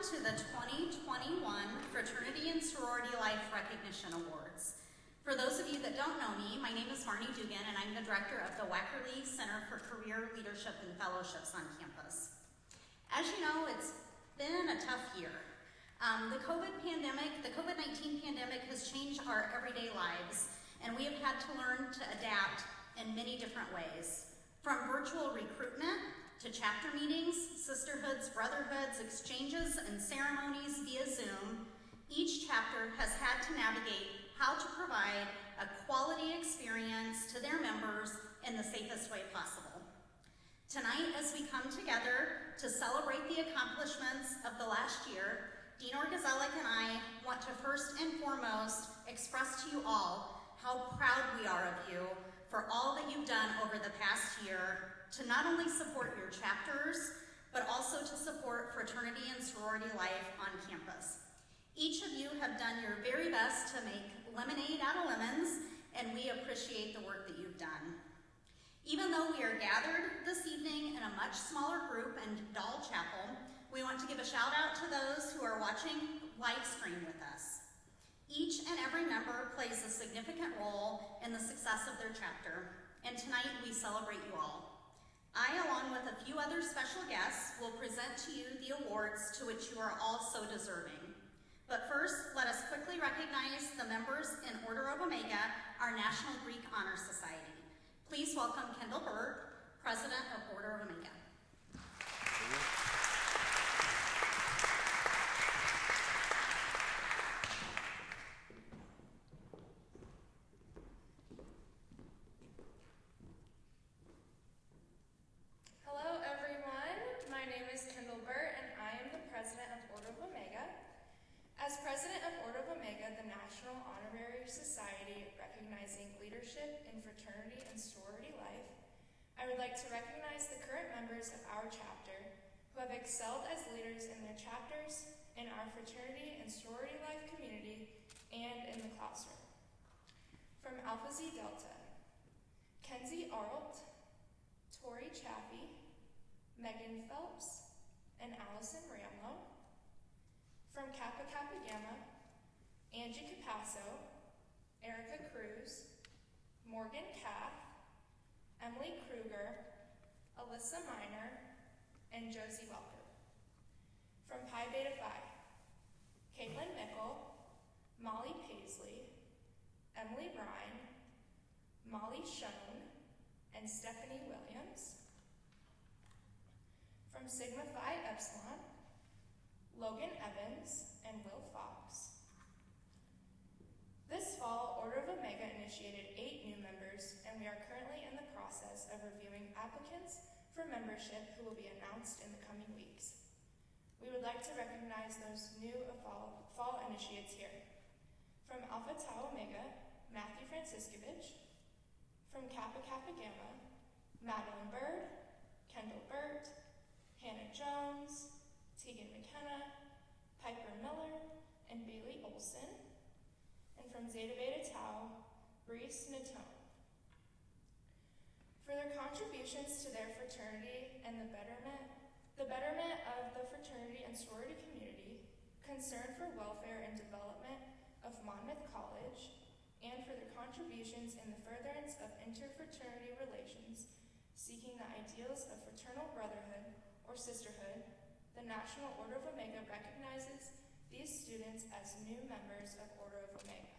to the 2021 Fraternity and Sorority Life Recognition Awards. For those of you that don't know me, my name is Marnie Dugan, and I'm the director of the Wackerle Center for Career Leadership and Fellowships on campus. As you know, it's been a tough year. The COVID-19 pandemic has changed our everyday lives, and we have had to learn to adapt in many different ways. From virtual recruitment to chapter meetings, sisterhoods, brotherhoods, exchanges, and ceremonies via Zoom, each chapter has had to navigate how to provide a quality experience to their members in the safest way possible. Tonight, as we come together to celebrate the accomplishments of the last year, Dean Orgazelic and I want to first and foremost express to you all how proud we are of you for all that you've done over the past year to not only support your chapters, but also to support fraternity and sorority life on campus. Each of you have done your very best to make lemonade out of lemons, and we appreciate the work that you've done. Even though we are gathered this evening in a much smaller group in Doll Chapel, we want to give a shout out to those who are watching live stream with us. Each and every member plays a significant role in the success of their chapter, and tonight we celebrate you all. I, along with a few other special guests, will present to you the awards to which you are all so deserving. But first, let us quickly recognize the members in Order of Omega, our National Greek Honor Society. Please welcome Kendall Burt, President of Order of Omega. Hello everyone, my name is Kendall Burt and I am the President of Order of Omega. As President of Order of Omega, the National Honorary Society recognizing leadership in fraternity and sorority life, I would like to recognize the current members of our chapter who have excelled as leaders in their chapters, in our fraternity and sorority life community, and in the classroom. From Alpha Xi Delta, Kenzie Arlt, Tori Chaffee, Megan Phelps, and Allison Ramlow. From Kappa Kappa Gamma, Angie Capasso, Erica Cruz, Morgan Kath, Emily Kruger, Alyssa Miner, and Josie Welker. From Pi Beta Phi, Caitlin Mickle, Molly Paisley, Emily Brine, Molly Schoen, and Stephanie Williams. From Sigma Phi Epsilon, Logan Evans and Will Fox. This fall, Order of Omega initiated 8 new members, and we are currently in the process of reviewing applicants for membership who will be announced in the coming weeks. We would like to recognize those new fall initiates here. From Alpha Tau Omega, Matthew Franciscovich. From Kappa Kappa Gamma, Madeline Bird, Kendall Burt, Hannah Jones, Tegan McKenna, Piper Miller, and Bailey Olson. And from Zeta Beta Tau, Reese Natone. For their contributions to their fraternity and the betterment of the fraternity and sorority community, concern for welfare and development of Monmouth College, and for their contributions in the furtherance of interfraternity relations, seeking the ideals of fraternal brotherhood or sisterhood, the National Order of Omega recognizes these students as new members of Order of Omega.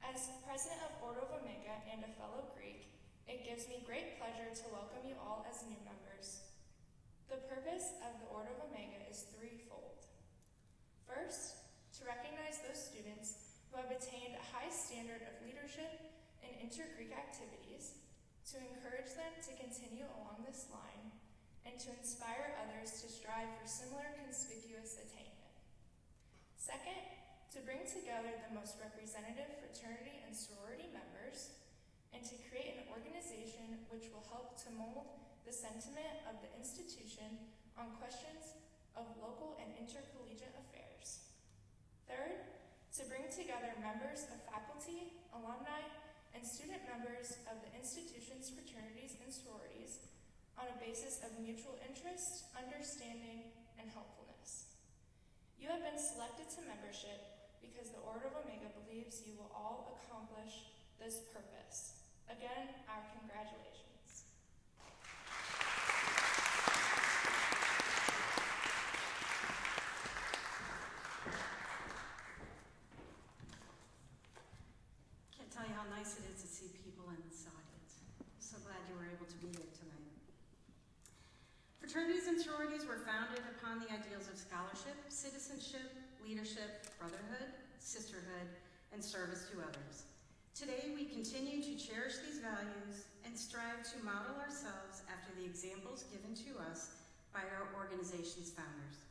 As President of Order of Omega and a fellow Greek, it gives me great pleasure to welcome you all as new members. The purpose of the Order of Omega is threefold. First, to recognize those students who have attained a high standard of leadership in inter-Greek activities, to encourage them to continue along this line, and to inspire others to strive for similar conspicuous attainment. Second, to bring together the most representative fraternity and sorority members, and to create an organization which will help to mold the sentiment of the institution on questions of local and intercollegiate affairs. Third, to bring together members of faculty, alumni, and student members of the institution's fraternities and sororities on a basis of mutual interest, understanding, and helpfulness. You have been selected to membership because the Order of Omega believes you will all accomplish this purpose. Again, our congratulations. Can't tell you how nice it is to see people in this audience. So glad you were able to be here tonight. Fraternities and sororities were founded upon the ideals of scholarship, citizenship, leadership, brotherhood, sisterhood, and service to others. Today, we continue to cherish these values and strive to model ourselves after the examples given to us by our organization's founders.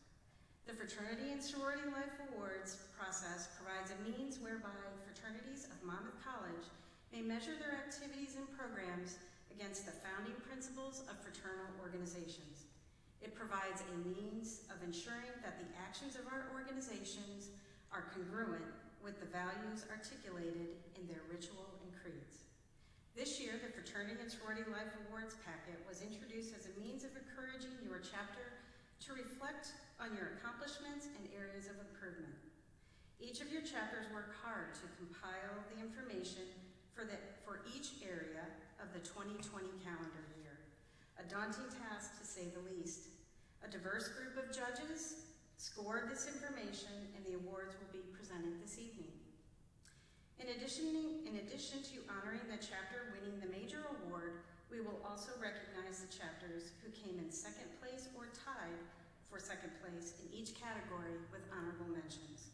The Fraternity and Sorority Life Awards process provides a means whereby fraternities of Monmouth College may measure their activities and programs against the founding principles of fraternal organizations. It provides a means of ensuring that the actions of our organizations are congruent with the values articulated in their ritual and creeds. This year, the Fraternity and Sorority Life Awards packet was introduced as a means of encouraging your chapter to reflect on your accomplishments and areas of improvement. Each of your chapters work hard to compile the information for each area of the 2020 calendar year. A daunting task, to say the least. A diverse group of judges scored this information, and the awards will be presented this evening. In addition to honoring the chapter winning the major award, we will also recognize the chapters who came in second place or tied for second place in each category with honorable mentions.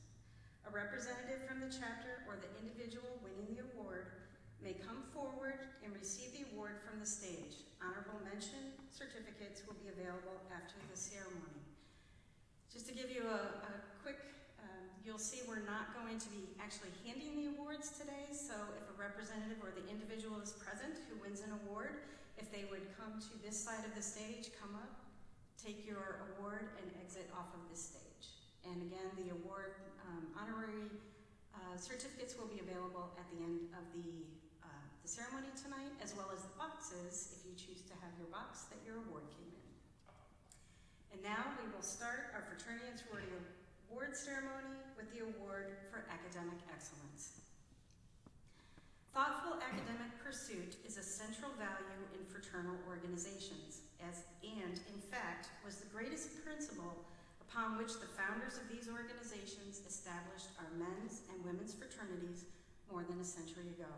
A representative from the chapter or the individual winning the award may come forward and receive the award from the stage. Honorable mention certificates will be available after the ceremony. Just to give you a quick, you'll see we're not going to be actually handing the awards today, so if a representative or the individual is present who wins an award, if they would come to this side of the stage, come up, take your award, and exit off of this stage. And again, the award honorary certificates will be available at the end of the ceremony tonight, as well as the boxes, if you choose to have your box that your award came in. And now we will start our Fraternity and Sorority Award ceremony with the award for academic excellence. Thoughtful academic pursuit is a central value in fraternal organizations, and in fact was the greatest principle upon which the founders of these organizations established our men's and women's fraternities more than a century ago.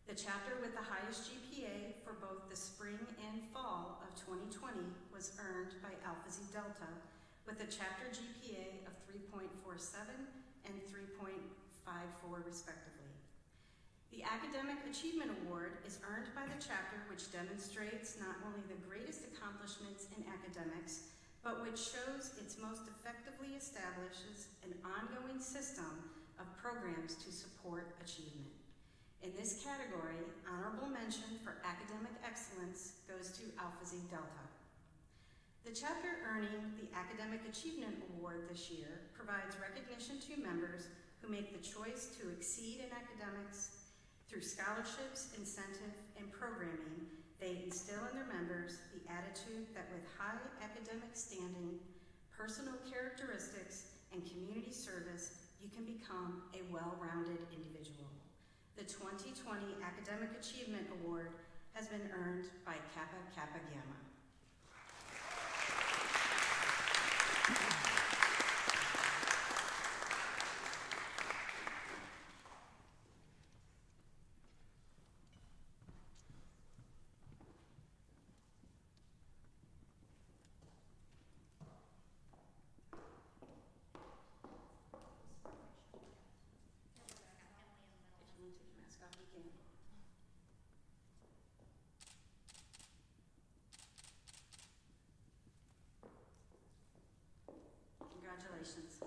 The chapter with the highest GPA for both the spring and fall of 2020 was earned by Alpha Xi Delta with a chapter GPA of 3.47 and 3.54 respectively. The Academic Achievement Award is earned by the chapter, which demonstrates not only the greatest accomplishments in academics, but which shows it most effectively establishes an ongoing system of programs to support achievement. In this category, honorable mention for academic excellence goes to Alpha Xi Delta. The chapter earning the Academic Achievement Award this year provides recognition to members who make the choice to exceed in academics through scholarships, incentive, and programming. They instill in their members the attitude that with high academic standing, personal characteristics, and community service, you can become a well-rounded individual. The 2020 Academic Achievement Award has been earned by Kappa Kappa Gamma. Congratulations.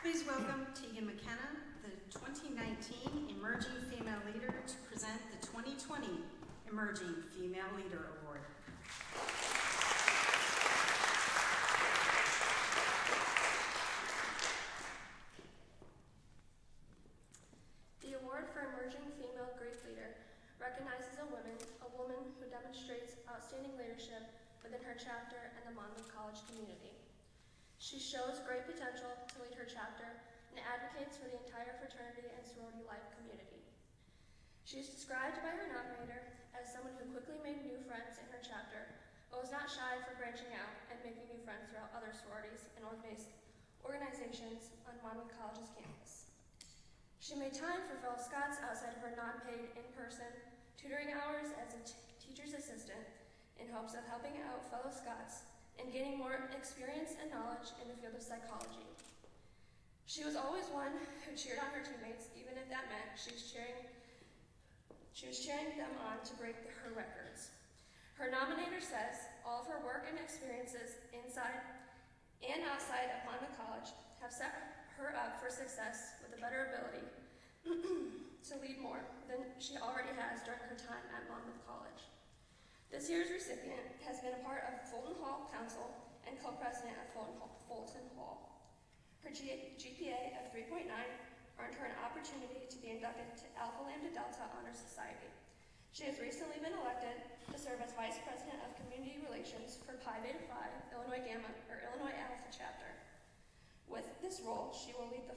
Please welcome Tegan McKenna, the 2019 Emerging Female Leader, to present the 2020 Emerging Female Leader Award. The award for Emerging Female Great Leader recognizes a woman who demonstrates within her chapter and the Monmouth College community. She shows great potential to lead her chapter and advocates for the entire fraternity and sorority life community. She is described by her nominator as someone who quickly made new friends in her chapter, but was not shy for branching out and making new friends throughout other sororities and organizations on Monmouth College's campus. She made time for fellow Scots outside of her non-paid in-person tutoring hours as a teacher's assistant in hopes of helping out fellow Scots and gaining more experience and knowledge in the field of psychology. She was always one who cheered on her teammates, even if that meant she was cheering them on to break her records. Her nominator says all of her work and experiences inside and outside of Monmouth College have set her up for success with a better ability to lead more than she already has during her time at Monmouth College. This year's recipient has been a part of Fulton Hall Council and co-president of Fulton Hall. Her GPA of 3.9 earned her an opportunity to be inducted to Alpha Lambda Delta Honor Society. She has recently been elected to serve as Vice President of Community Relations for Pi Beta Phi Illinois Gamma or Illinois Alpha chapter. With this role, she will lead the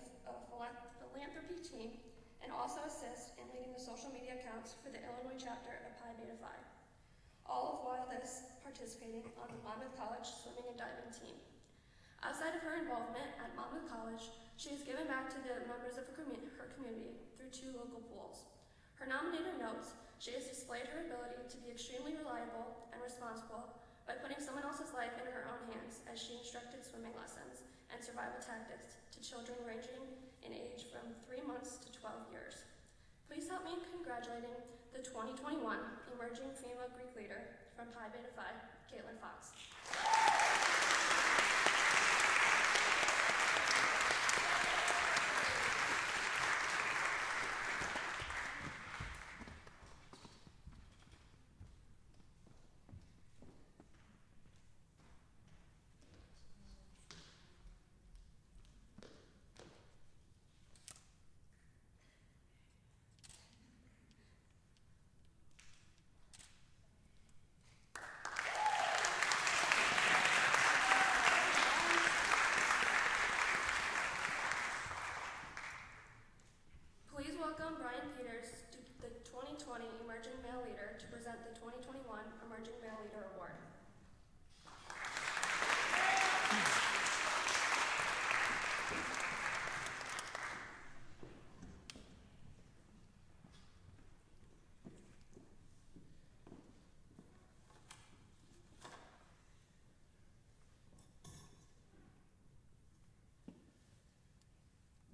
philanthropy team and also assist in leading the social media accounts for the Illinois chapter of Pi Beta Phi. All of while participating on the Monmouth College swimming and diving team. Outside of her involvement at Monmouth College, she has given back to the members of her community through 2 local pools. Her nominator notes she has displayed her ability to be extremely reliable and responsible by putting someone else's life in her own hands as she instructed swimming lessons and survival tactics to children ranging in age from 3 months to 12 years. Please help me in congratulating the 2021 Emerging Female Greek Leader from Pi Beta Phi, Caitlin Fox. Please welcome Brian Peters, the 2020 Emerging Male Leader, to present the 2021 Emerging Male Leader Award.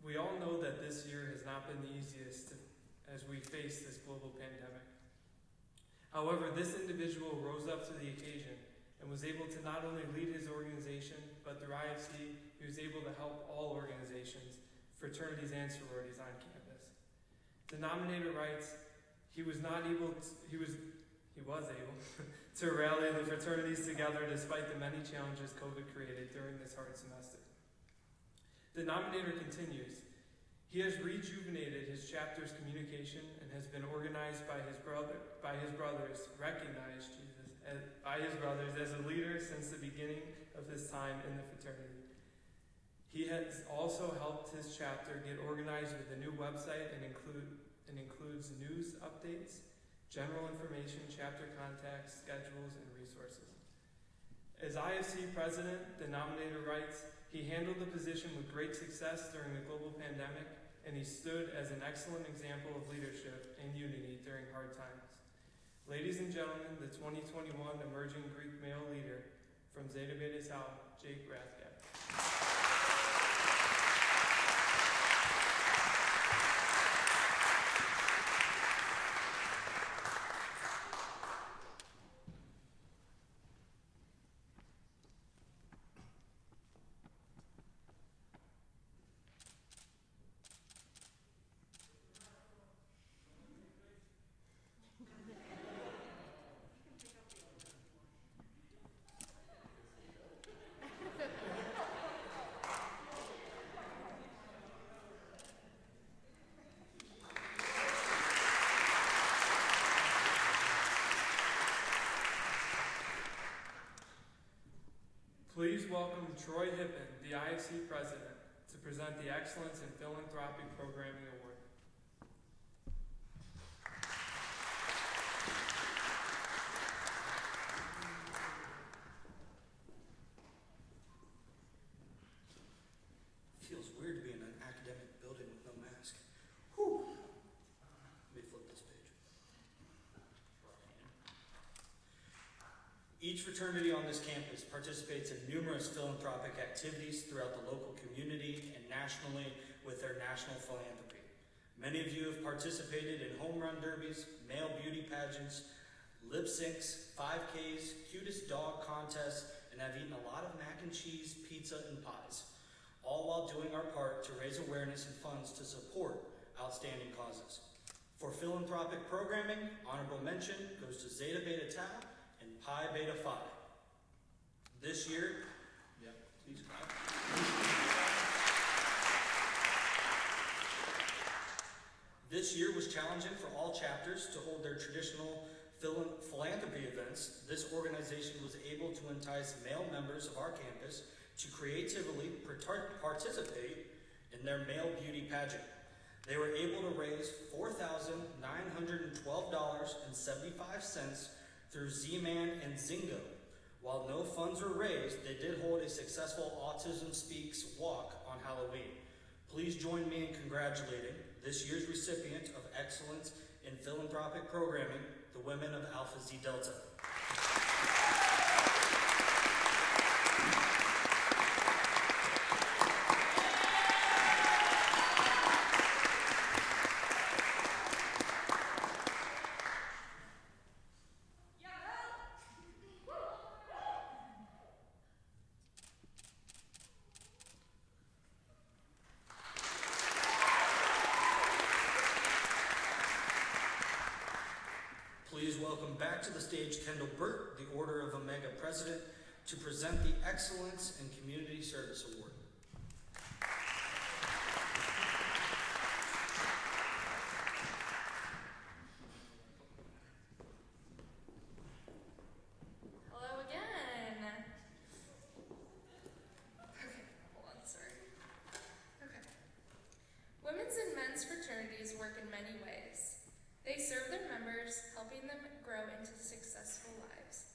We all know that this year has not been the easiest as we face this global pandemic. However, this individual rose up to the occasion and was able to not only lead his organization, but through IFC, he was able to help all organizations, fraternities and sororities on campus. The nominator writes, he was able to rally the fraternities together despite the many challenges COVID created during this hard semester. The nominator continues, he has rejuvenated his chapter's communication and has been organized by his brothers, recognized by his brothers as a leader since the beginning of his time in the fraternity. He has also helped his chapter get organized with a new website and includes news updates, general information, chapter contacts, schedules, and resources. As IFC president, the nominator writes, he handled the position with great success during the global pandemic, and he stood as an excellent example of leadership and unity during hard times. Ladies and gentlemen, the 2021 Emerging Greek Male Leader from Zeta Beta Tau, Jake Rathgeb. Please welcome Troy Hippen, the IFC President, to present the Excellence in Philanthropic Programming Award. Feels weird to be in an academic building with no mask. Whew. Let me flip this page. Each fraternity on this campus participates in numerous philanthropic activities throughout the local community and nationally with their national philanthropy. Many of you have participated in home run derbies, male beauty pageants, lip syncs, 5Ks, cutest dog contests, and have eaten a lot of mac and cheese, pizza, and pies, all while doing our part to raise awareness and funds to support outstanding causes. For philanthropic programming, honorable mention goes to Zeta Beta Tau and Pi Beta Phi. This year, please clap. This year was challenging for all chapters to hold their traditional philanthropy events. This organization was able to entice male members of our campus to creatively participate in their male beauty pageant. They were able to raise $4,912.75 through Z-Man and Zingo. While no funds were raised, they did hold a successful Autism Speaks walk on Halloween. Please join me in congratulating this year's recipient of Excellence in Philanthropic Programming, the women of Alpha Zeta Delta. Please welcome back to the stage Kendall Burt, the Order of Omega President, to present the Excellence in Community Service Award. Hello again. Okay, hold on, sorry. Okay. Women's and men's fraternities work in many ways. They serve their members, helping them grow into successful lives.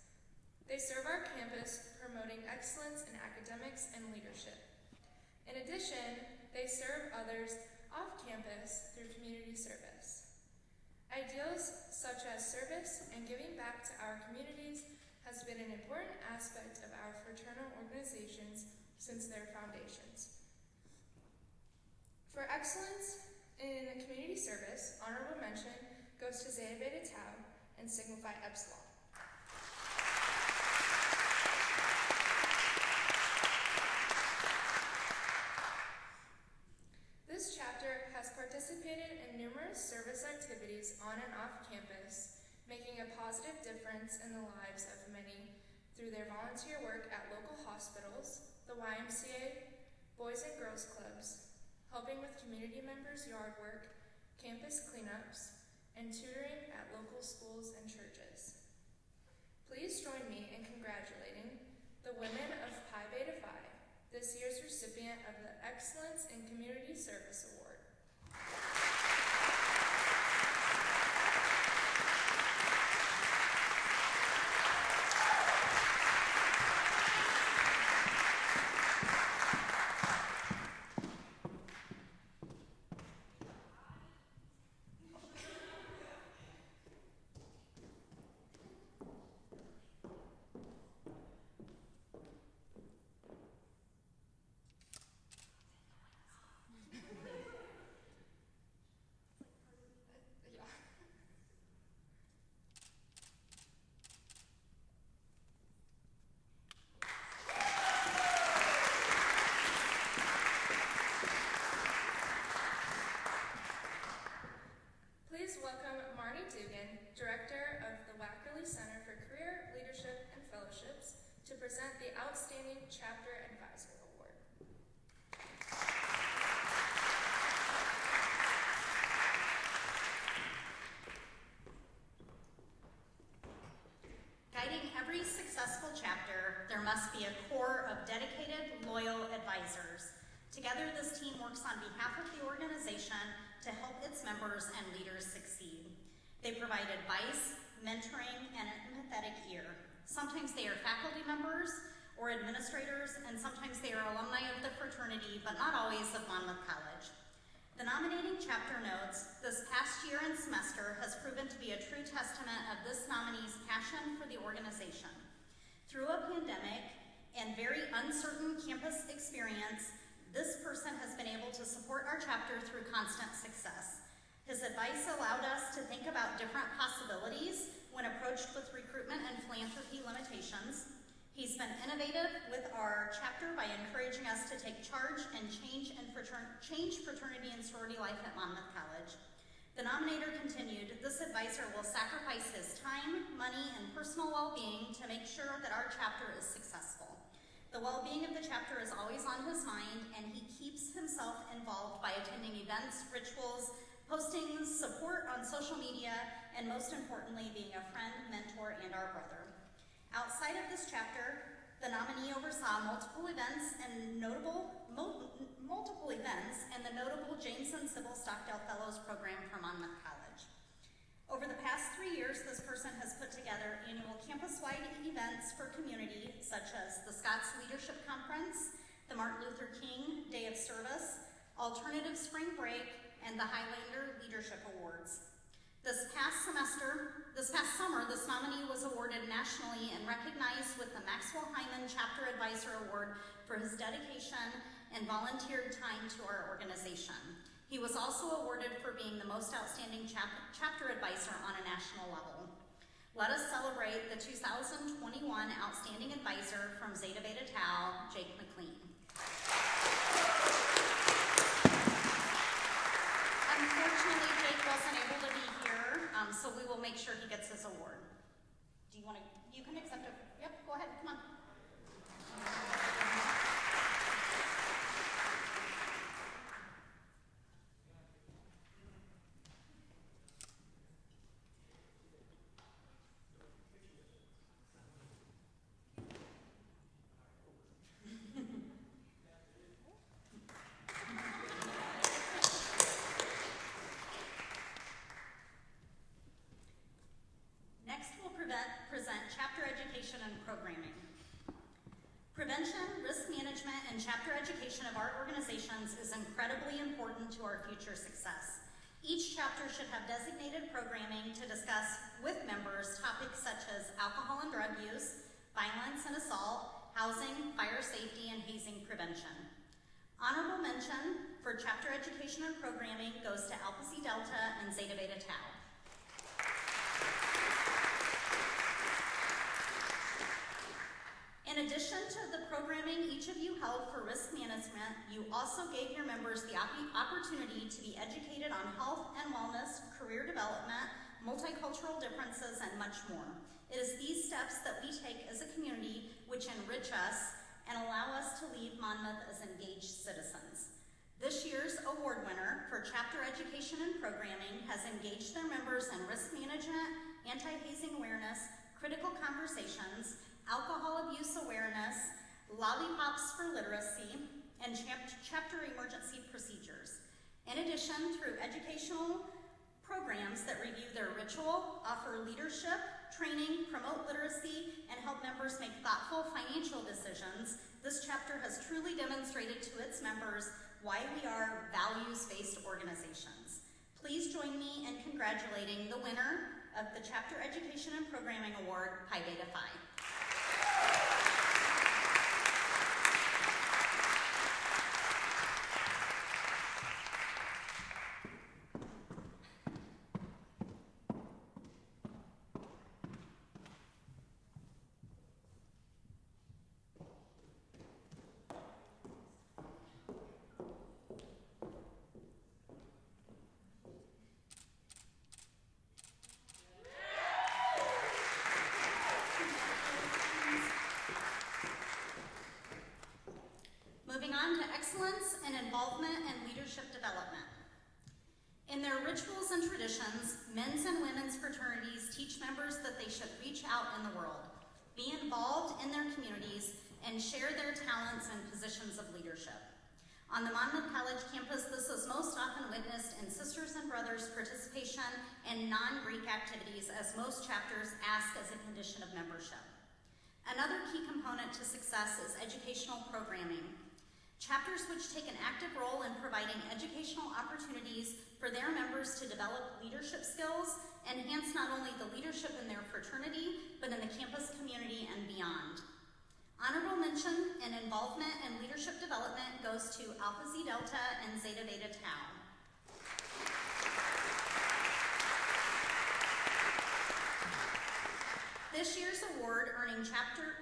They serve our campus, promoting excellence in academics and leadership. In addition, they serve others off campus through community service. Ideals such as service and giving back to our communities has been an important aspect of our fraternal organizations since their foundations. For excellence in community service, honorable mention goes to Zeta Beta Tau and Sigma Phi Epsilon. This chapter has participated in numerous service activities on and off campus, making a positive difference in the lives of many through their volunteer work at local hospitals, the YMCA, Boys and Girls Clubs, helping with community members' yard work, campus cleanups, and tutoring at local schools and churches. Please join me in congratulating the women of Pi Beta Phi, this year's recipient of the Excellence in Community Service Award. Please welcome Marnie Dugan, Director of the Wackerly Center for Career, Leadership, and Fellowships, to present the Outstanding Chapter Advisor Award. Guiding every successful chapter, there must be a core of dedicated, loyal advisors. Together, this team works on behalf of the organization to help its members and leaders succeed. They provide advice, mentoring, and an empathetic ear. Sometimes they are faculty members or administrators, and sometimes they are alumni of the fraternity, but not always of Monmouth College. The nominating chapter notes, this past year and semester has proven to be a true testament of this nominee's passion for the organization. Through a pandemic and very uncertain campus experience, this person has been able to support our chapter through constant success. His advice allowed us to think about different possibilities when approached with recruitment and philanthropy limitations. He's been innovative with our chapter by encouraging us to take charge and change fraternity and sorority life at Monmouth College. The nominator continued, this advisor will sacrifice his time, money, and personal well-being to make sure that our chapter is successful. The well-being of the chapter is always on his mind, and he keeps himself involved by attending events, rituals, posting support on social media, and most importantly, being a friend, mentor, and our brother. Outside of this chapter, the nominee oversaw multiple events and the notable Jameson Sybil Stockdale Fellows Program from Monmouth College. Over the past 3 years, this person has put together annual campus-wide events for community, such as the Scots Leadership Conference, the Martin Luther King Day of Service, Alternative Spring Break, and the Highlander Leadership Awards. This past summer, this nominee was awarded nationally and recognized with the Maxwell Hyman Chapter Advisor Award for his dedication and volunteered time to our organization. He was also awarded for being the most outstanding chapter advisor on a national level. Let us celebrate the 2021 Outstanding Advisor from Zeta Beta Tau, Jake McLean. Unfortunately, Jake wasn't able to be here, so we will make sure he gets his award. Do you want to, you can accept it. Yep, go ahead, come on. Present chapter education and programming. Prevention, risk management, and chapter education of our organizations is incredibly important to our future success. Each chapter should have designated programming to discuss with members topics such as alcohol and drug use, violence and assault, housing, fire safety, and hazing prevention. Honorable mention for chapter education and programming goes to Alpha Psi Delta and Zeta Beta Tau. In addition to the programming each of you held for risk management, you also gave your members the opportunity to be educated on health and wellness, career development, multicultural differences, and much more. It is these steps that we take as a community which enrich us and allow us to leave Monmouth as engaged citizens. This year's award winner for chapter education and programming has engaged their members in risk management, anti-hazing awareness, critical conversations, alcohol abuse awareness, lollipops for literacy, and chapter emergency procedures. In addition, through educational programs that review their ritual, offer leadership, training, promote literacy, and help members make thoughtful financial decisions, this chapter has truly demonstrated to its members why we are values-based organizations. Please join me in congratulating the winner of the Chapter Education and Programming Award, Pi Beta Phi. Excellence in involvement and leadership development. In their rituals and traditions, men's and women's fraternities teach members that they should reach out in the world. be involved in their communities, and share their talents in positions of leadership. On the Monmouth College campus, this is most often witnessed in sisters and brothers participation in non-Greek activities, as most chapters ask as a condition of membership. Another key component to success is educational programming. Chapters which take an active role in providing educational opportunities for their members to develop leadership skills enhance not only the leadership in their fraternity, but in the campus community and beyond. Honorable mention and involvement in leadership development goes to Alpha Xi Delta and Zeta Beta Tau. This year's award-earning chapter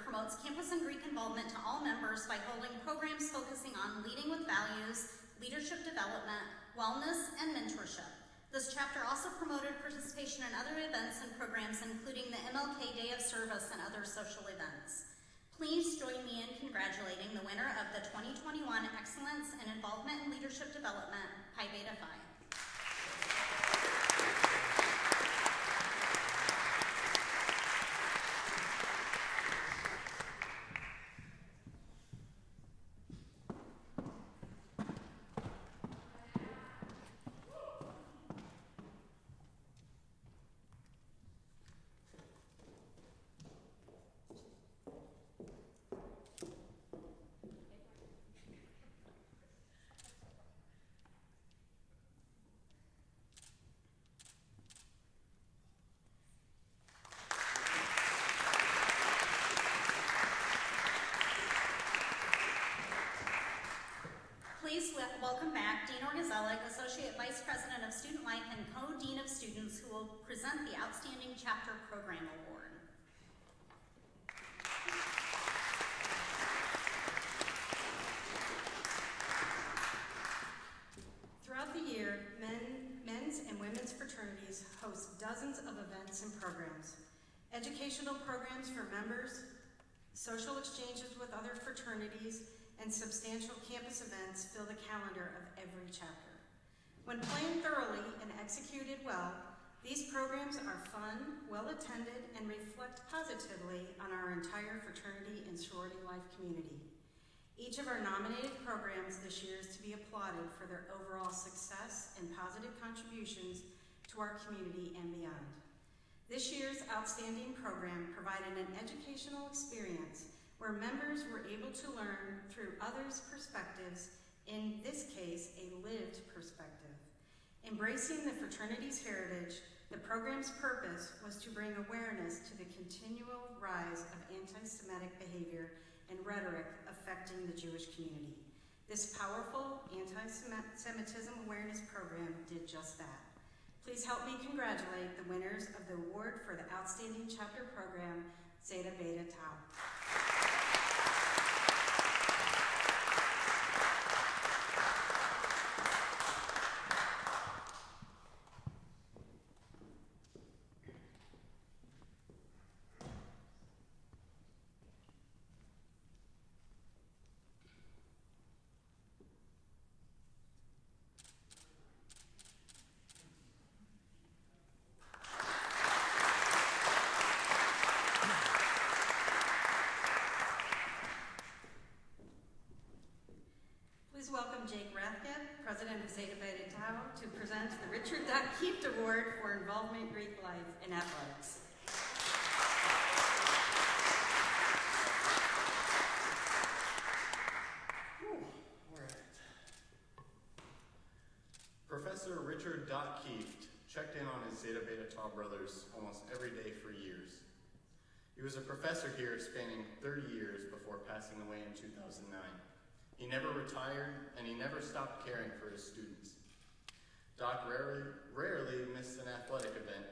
promotes campus and Greek involvement to all members by holding programs focusing on leading with values, leadership development, wellness, and mentorship. This chapter also promoted participation in other events and programs, including the MLK Day of Service and other social events. Please join me in congratulating the winner of the 2021 Excellence in Involvement in Leadership Development, Pi Beta Phi. Please welcome back Dean Orgazelic, Associate Vice President of Student Life and Co-Dean of Students, who will present the Outstanding Chapter Program Award. Throughout the year, men's and women's fraternities host dozens of events and programs. Educational programs for members, social exchanges with other fraternities, and substantial campus events fill the calendar of every chapter. When planned thoroughly and executed well, these programs are fun, well-attended, and reflect positively on our entire fraternity and sorority life community. Each of our nominated programs this year is to be applauded for their overall success and positive contributions to our community and beyond. This year's outstanding program provided an educational experience where members were able to learn through others' perspectives, in this case, a lived perspective. Embracing the fraternity's heritage, the program's purpose was to bring awareness to the continual rise of anti-Semitic behavior and rhetoric affecting the Jewish community. This powerful anti-Semitism awareness program did just that. Please help me congratulate the winners of the award for the Outstanding Chapter Program, Zeta Beta Tau. Welcome Jake Rathgeb, President of Zeta Beta Tau, to present the Richard Doc Kieft Award for Involvement in Greek Life in Athletics. All right. Professor Richard Doc Kieft checked in on his Zeta Beta Tau brothers almost every day for years. He was a professor here spanning 30 years before passing away in 2009. He never retired, and he never stopped caring for his students. Doc rarely missed an athletic event,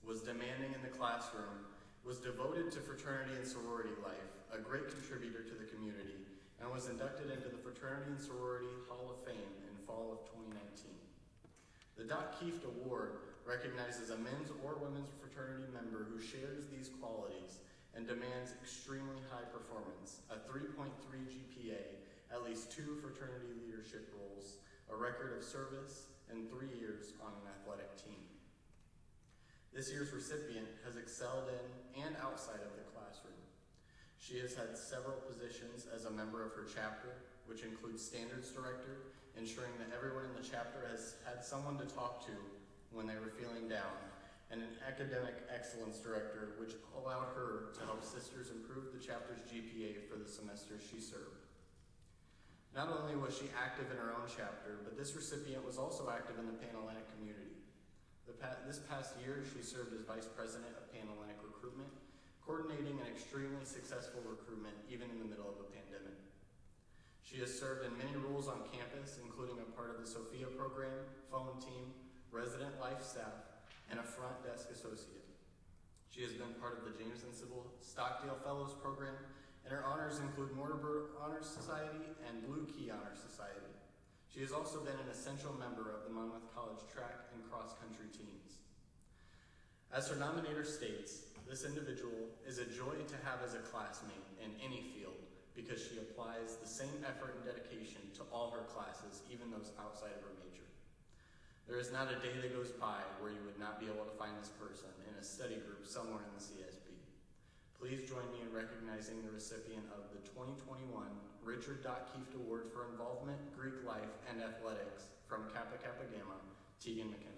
was demanding in the classroom, was devoted to fraternity and sorority life, a great contributor to the community, and was inducted into the Fraternity and Sorority Hall of Fame in fall of 2019. The Doc Kieft Award recognizes a men's or women's fraternity member who shares these qualities and demands extremely high performance, a 3.3 GPA, at least 2 fraternity leadership roles, a record of service, and 3 years on an athletic team. This year's recipient has excelled in and outside of the classroom. She has had several positions as a member of her chapter, which includes standards director, ensuring that everyone in the chapter has had someone to talk to when they were feeling down, and an academic excellence director, which allowed her to help sisters improve the chapter's GPA for the semester she served. Not only was she active in her own chapter, but this recipient was also active in the Panhellenic community. This past year, she served as Vice President of Panhellenic Recruitment, coordinating an extremely successful recruitment even in the middle of a pandemic. She has served in many roles on campus, including a part of the Sophia program, phone team, resident life staff, and a front desk associate. She has been part of the James and Sybil Stockdale Fellows program, and her honors include Mortimer Honor Society and Blue Key Honor Society. She has also been an essential member of the Monmouth College track and cross-country teams. As her nominator states, this individual is a joy to have as a classmate in any field because she applies the same effort and dedication to all her classes, even those outside of her major. There is not a day that goes by where you would not be able to find this person in a study group somewhere in the CSB. Please join me in recognizing the recipient of the 2021 Richard Kieft Award for Involvement, Greek Life, and Athletics from Kappa Kappa Gamma, Tegan McKenna.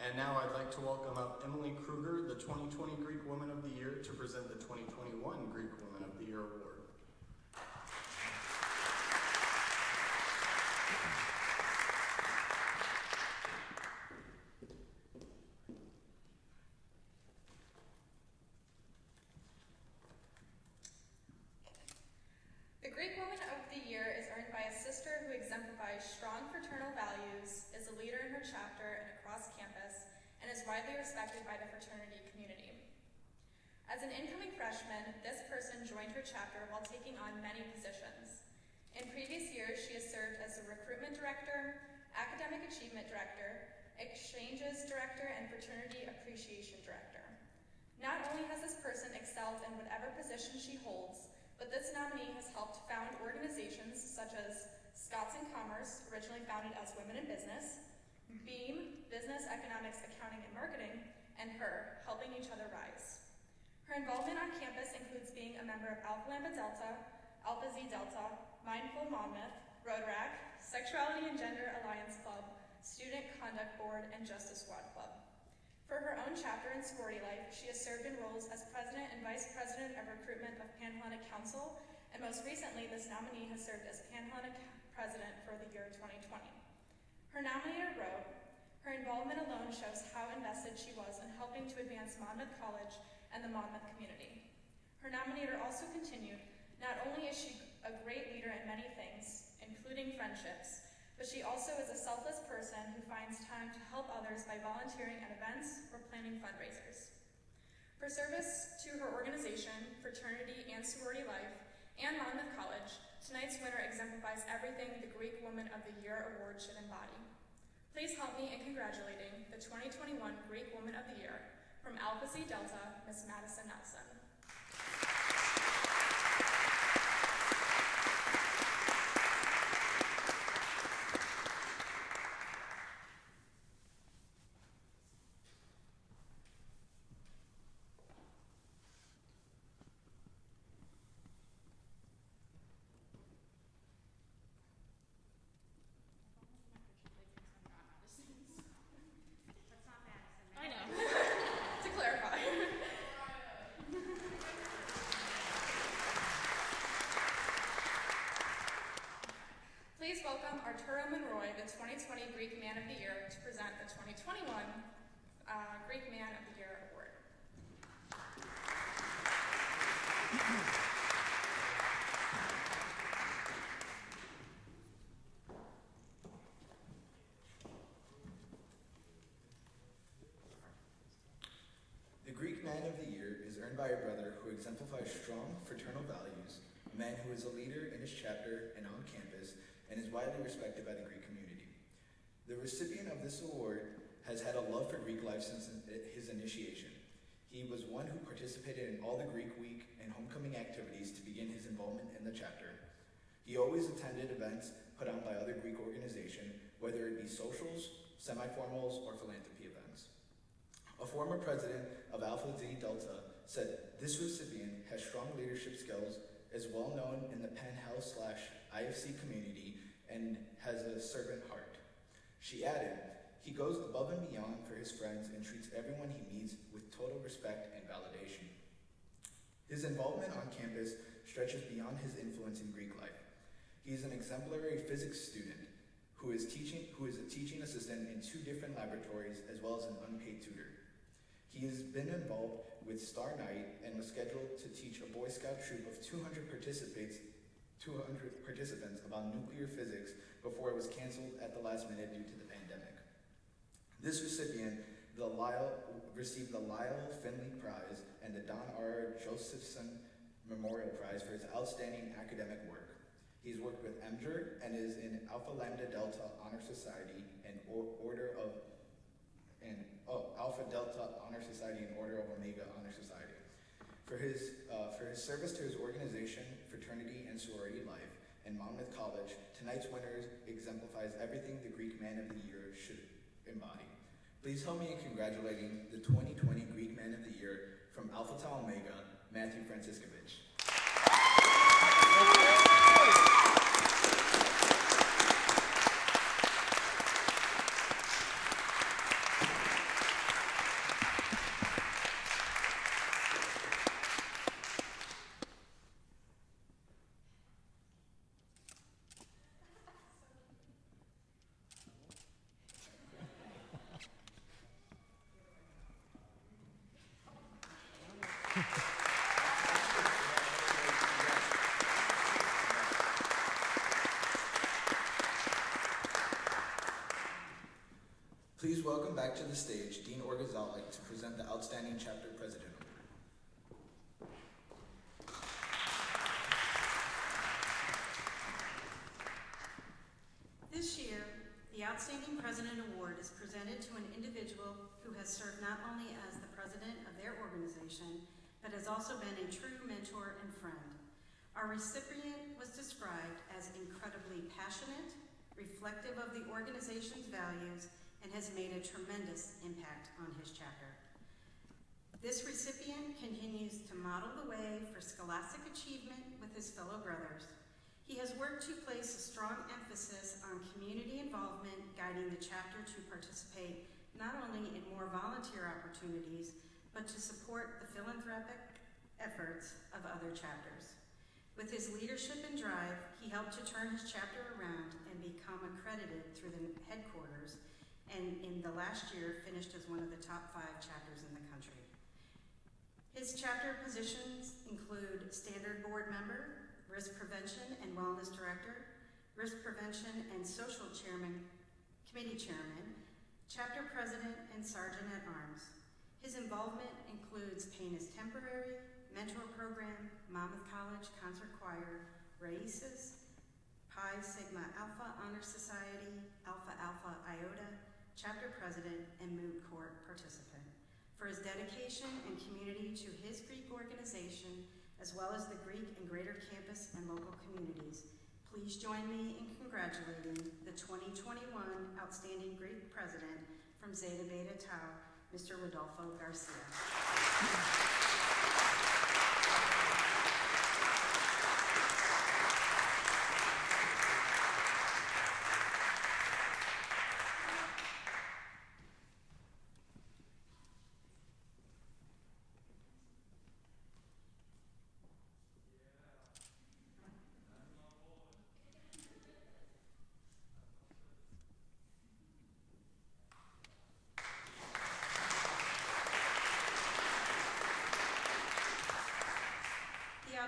And now I'd like to welcome up Emily Kruger, the 2020 Greek Woman of the Year, to present the 2021 Greek Woman of the Year Award. The Greek Woman of the Year is earned by a sister who exemplifies strong fraternal values, is a leader in her chapter and across campus, and is widely respected by the fraternity community. As an incoming freshman, this person joined her chapter while taking on many positions. In previous years, she has served as the recruitment director, academic achievement director, exchanges director, and fraternity appreciation director. Not only has this person excelled in whatever position she holds, but this nominee has helped found organizations such as Scots in Commerce, originally founded as Women in Business, BEAM, Business, Economics, Accounting, and Marketing, and HER, Helping Each Other Rise. Her involvement on campus includes being a member of Alpha Lambda Delta, Alpha Xi Delta, Mindful Monmouth, Rotaract, Sexuality and Gender Alliance Club, Student Conduct Board, and Justice Squad Club. For her own chapter in sorority life, she has served in roles as President and Vice President of Recruitment of Panhellenic Council, and most recently, this nominee has served as Panhellenic President for the year 2020. Her nominator wrote, "Her involvement alone shows how invested she was in helping to advance Monmouth College and the Monmouth community." Her nominator also continued, "Not only is she a great leader in many things, including friendships, but she also is a selfless person who finds time to help others by volunteering at events or planning fundraisers." For service to her organization, fraternity and sorority life, and Monmouth College, tonight's winner exemplifies everything the Greek Woman of the Year Award should embody. Please help me in congratulating the 2021 Greek Woman of the Year from Alpha Xi Delta, Miss Madison Nelson. That's not Madison. I know. To clarify. brother who exemplifies strong fraternal values, a man who is a leader in his chapter and on campus, and is widely respected by the Greek community. The recipient of this award has had a love for Greek life since his initiation. He was one who participated in all the Greek Week and homecoming activities to begin his involvement in the chapter. He always attended events put on by other Greek organizations, whether it be socials, semi-formals, or philanthropy events. A former president of Alpha Xi Delta said this recipient has strong leadership skills, is well known in the Penn Health/IFC community, and has a servant heart. She added, he goes above and beyond for his friends and treats everyone he meets with total respect and validation. His involvement on campus stretches beyond his influence in Greek life. He is an exemplary physics student who is a teaching assistant in 2 different laboratories as well as an unpaid tutor. He has been involved with Star Night and was scheduled to teach a Boy Scout troop of 200 participants about nuclear physics before it was canceled at the last minute due to the pandemic. This recipient received the Lyle Finley Prize and the Don R. Josephson Memorial Prize for his outstanding academic work. He's worked with MJER and is in Alpha Lambda Delta Honor Society and Alpha Delta Honor Society and Order of Omega Honor Society. For his service to his organization, fraternity, and sorority life, and Monmouth College, tonight's winner exemplifies everything the Greek Man of the Year should embody. Please help me in congratulating the 2020 Greek Man of the Year from Alpha Tau Omega, Matthew Franciscovich. Please welcome back to the stage Dean Orgazalik to present the Outstanding Chapter President Award. This year, the Outstanding President Award is presented to an individual who has served not only as the president of their organization, but has also been a true mentor and friend. Our recipient was described as incredibly passionate, reflective of the organization's values, and has made a tremendous impact on his chapter. This recipient continues to model the way for scholastic achievement with his fellow brothers. He has worked to place a strong emphasis on community involvement, guiding the chapter to participate not only in more volunteer opportunities, but to support the philanthropic efforts of other chapters. With his leadership and drive, he helped to turn his chapter around and become accredited through the headquarters, and in the last year finished as one of the top 5 chapters in the country. His chapter positions include Standard Board Member, Risk Prevention and Wellness Director, Risk Prevention and Social Committee Chairman, Chapter President, and Sergeant at Arms. His involvement includes Pain is Temporary, Mentor Program, Monmouth College Concert Choir, Raices, Pi Sigma Alpha Honor Society, Alpha Alpha Iota, Chapter President, and Moot Court participant. For his dedication and community to his Greek organization, as well as the Greek and Greater Campus and local communities, please join me in congratulating the 2021 Outstanding Greek President from Zeta Beta Tau, Mr. Rodolfo Garcia.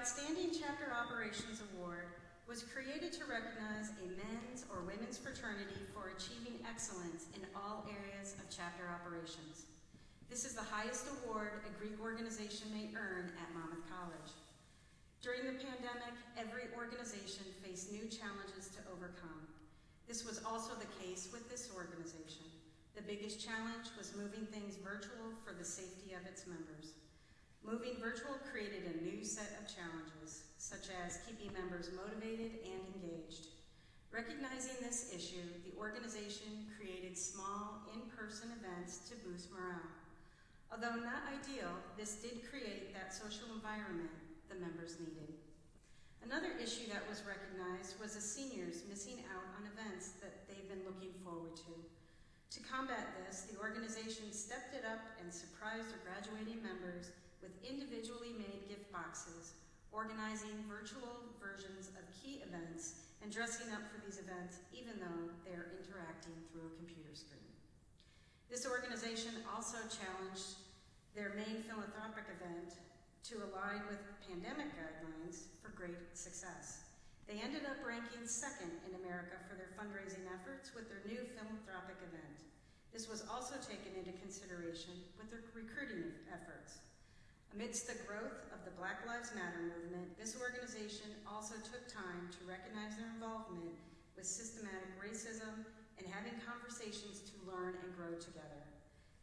Outstanding Chapter Operations Award was created to recognize a men's or women's fraternity for achieving excellence in all areas of chapter operations. This is the highest award a Greek organization may earn at Monmouth College. During the pandemic, every organization faced new challenges to overcome. This was also the case with this organization. The biggest challenge was moving things virtual for the safety of its members. Moving virtual created a new set of challenges, such as keeping members motivated and engaged. Recognizing this issue, the organization created small, in-person events to boost morale. Although not ideal, this did create that social environment the members needed. Another issue that was recognized was the seniors missing out on events that they've been looking forward to. To combat this, the organization stepped it up and surprised their graduating members with individually made gift boxes, organizing virtual versions of key events, and dressing up for these events even though they are interacting through a computer screen. This organization also challenged their main philanthropic event to align with pandemic guidelines for great success. They ended up ranking second in America for their fundraising efforts with their new philanthropic event. This was also taken into consideration with their recruiting efforts. Amidst the growth of the Black Lives Matter movement, this organization also took time to recognize their involvement with systematic racism and having conversations to learn and grow together.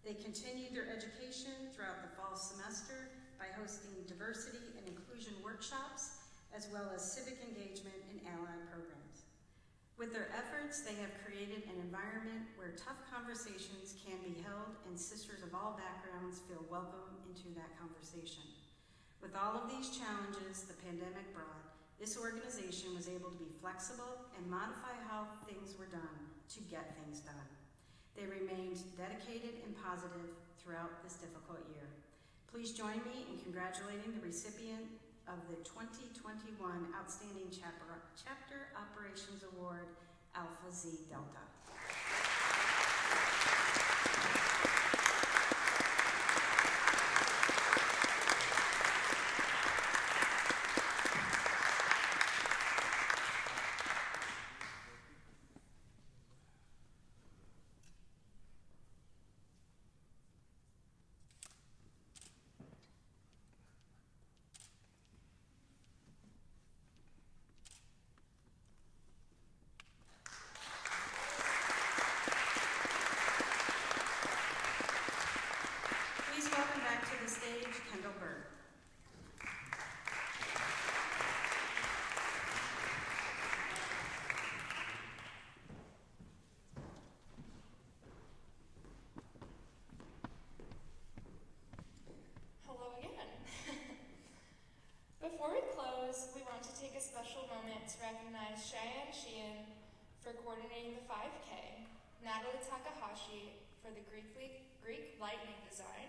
They continued their education throughout the fall semester by hosting diversity and inclusion workshops, as well as civic engagement and ally programs. With their efforts, they have created an environment where tough conversations can be held and sisters of all backgrounds feel welcome into that conversation. With all of these challenges the pandemic brought, this organization was able to be flexible and modify how things were done to get things done. They remained dedicated and positive throughout this difficult year. Please join me in congratulating the recipient of the 2021 Outstanding Chapter Operations Award, Alpha Zeta Delta. Welcome back to the stage, Kendall Burt. Hello again. Before we close, we want to take a special moment to recognize Cheyenne Sheehan for coordinating the 5K, Natalie Takahashi for the Greek lightning design,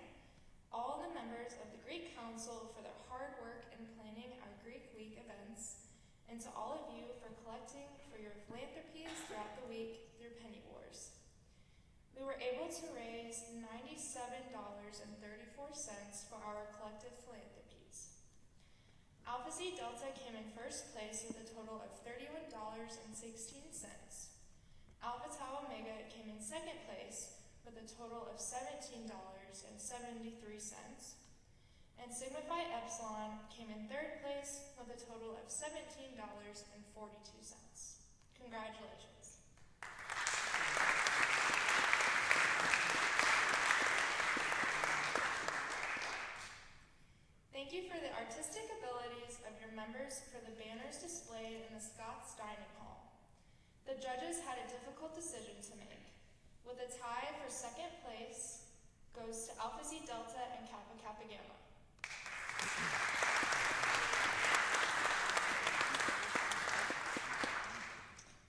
all the members of the Greek Council for their hard work in planning our Greek Week events, and to all of you for collecting for your philanthropies throughout the week through Penny Wars. We were able to raise $97.34 for our collective philanthropies. Alpha Zeta Delta came in first place with a total of $31.16. Alpha Tau Omega came in second place with a total of $17.73. And Sigma Phi Epsilon came in third place with a total of $17.42. Congratulations. Thank you for the artistic abilities of your members for the banners displayed in the Scott's Dining Hall. The judges had a difficult decision to make. With a tie for second place goes to Alpha Zeta Delta and Kappa Kappa Gamma.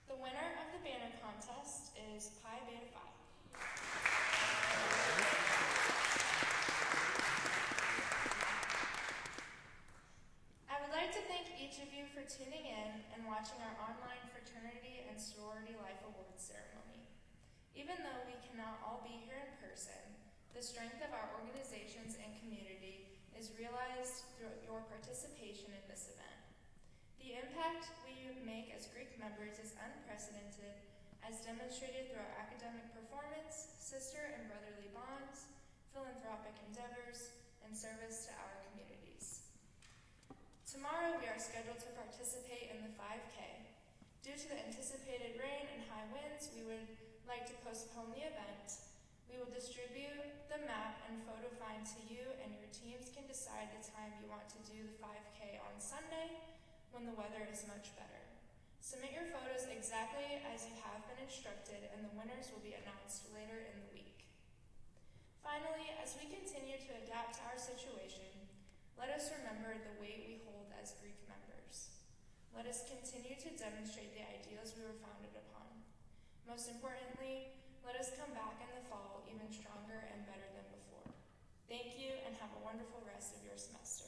The winner of the banner contest is Pi Beta Phi. I would like to thank each of you for tuning in and watching our online Fraternity and Sorority Life Awards ceremony. Even though we cannot all be here in person, the strength of our organizations and community is realized through your participation in this event. The impact we make as Greek members is unprecedented, as demonstrated through our academic performance, sister and brotherly bonds, philanthropic endeavors, and service to our communities. Tomorrow we are scheduled to participate in the 5K. Due to the anticipated rain and high winds, we would like to postpone the event. We will distribute the map and photo find to you, and your teams can decide the time you want to do the 5K on Sunday when the weather is much better. Submit your photos exactly as you have been instructed, and the winners will be announced later in the week. Finally, as we continue to adapt to our situation, let us remember the weight we hold as Greek members. Let us continue to demonstrate the ideals we were founded upon. Most importantly, let us come back in the fall even stronger and better than before. Thank you, and have a wonderful rest of your semester.